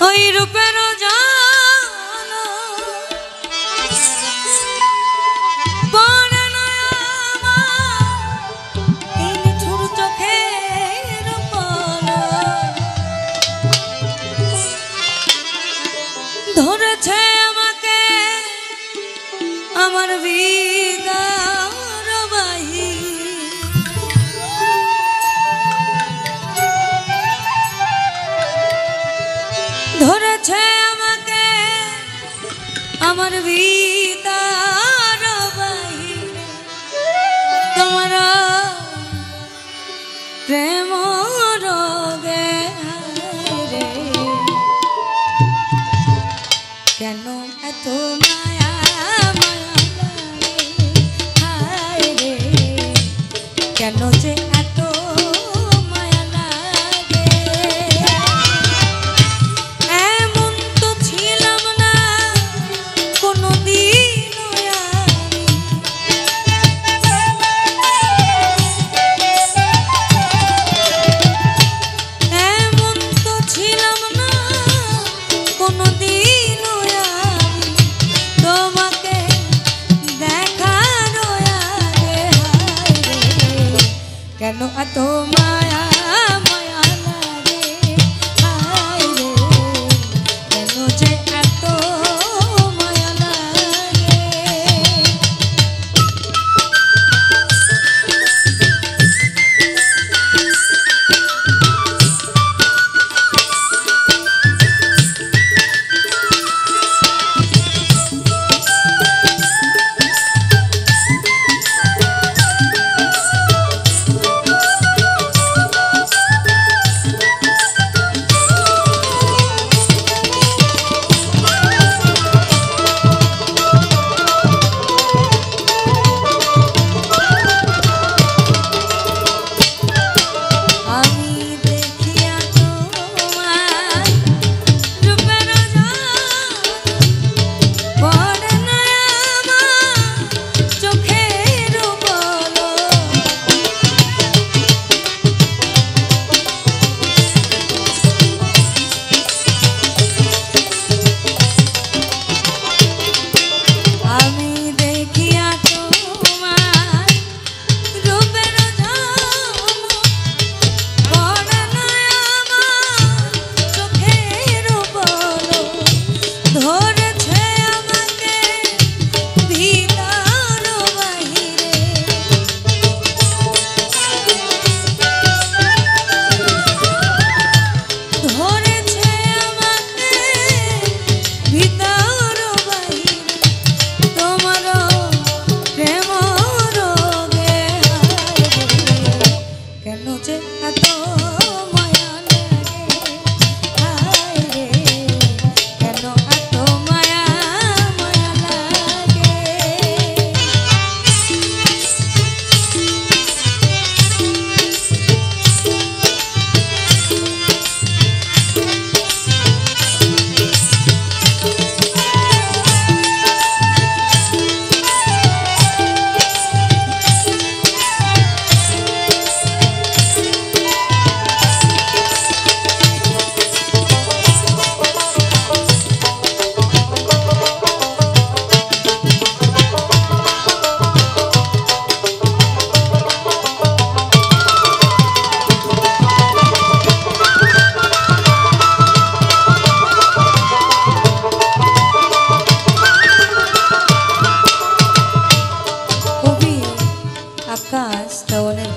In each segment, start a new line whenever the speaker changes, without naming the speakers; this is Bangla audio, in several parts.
ওই রূপের জাল পড়ে না আমার এই নিঠুর চোখের পলক ধরেছে আমাকে আমার বিদার বাহি ধরেছে আমাকে আমার বিদার বাহি তোমার প্রেম রোগে রে কেন এত মায়া মায়া হায় রে কেন যে এত মায়া লাগে এমন তো ছিলাম না কোনোদিন এমন তো ছিলাম না কোনোদিন তোমাকে দেখার আগে কেন এত মায়া মায়া লাগে হায় রে কেন যে এত মায়া লাগে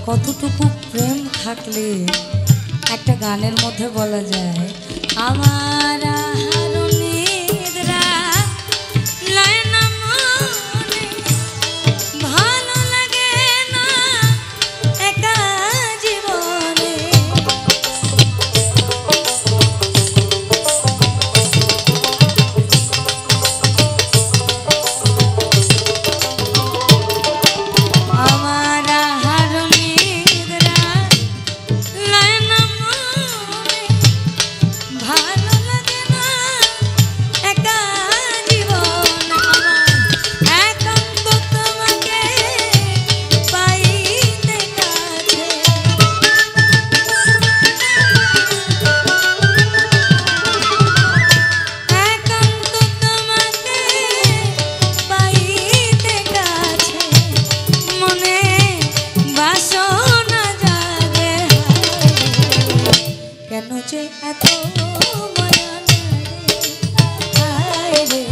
কতটুকু প্রেম থাকলে একটা গানের মধ্যে বলা যায় আমার নিদ্রা লয় না মনে ভালো লাগে না একা জীবনে ভালো লাগে না কেন যে এত মায়া লাগে রে,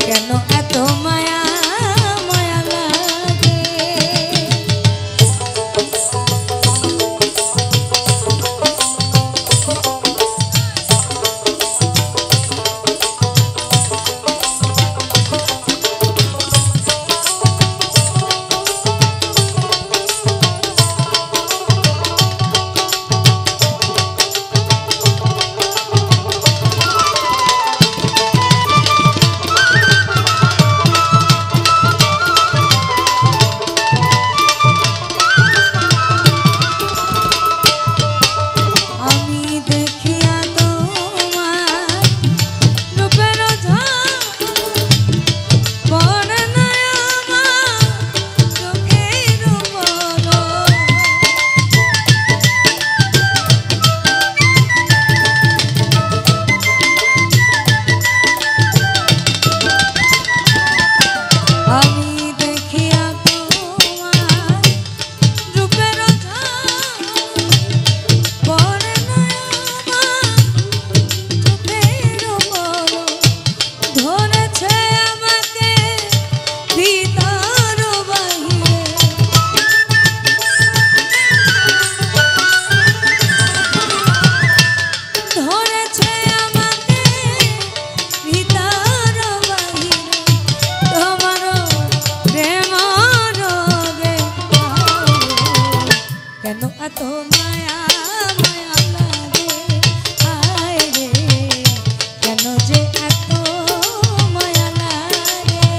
কেন এত মায়া মায়া লাগে। কেন এত মায়া মায়া লাগে, আয় রে কেন যে এত মায়া লাগে।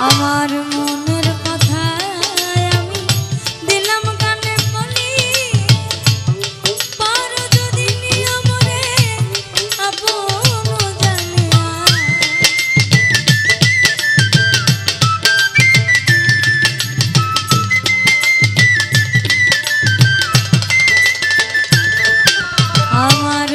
আমার মনের কথা আমি দিলাম গানে বলি, পারো যদি নিয়ম রে আপন জানিয়া। আমার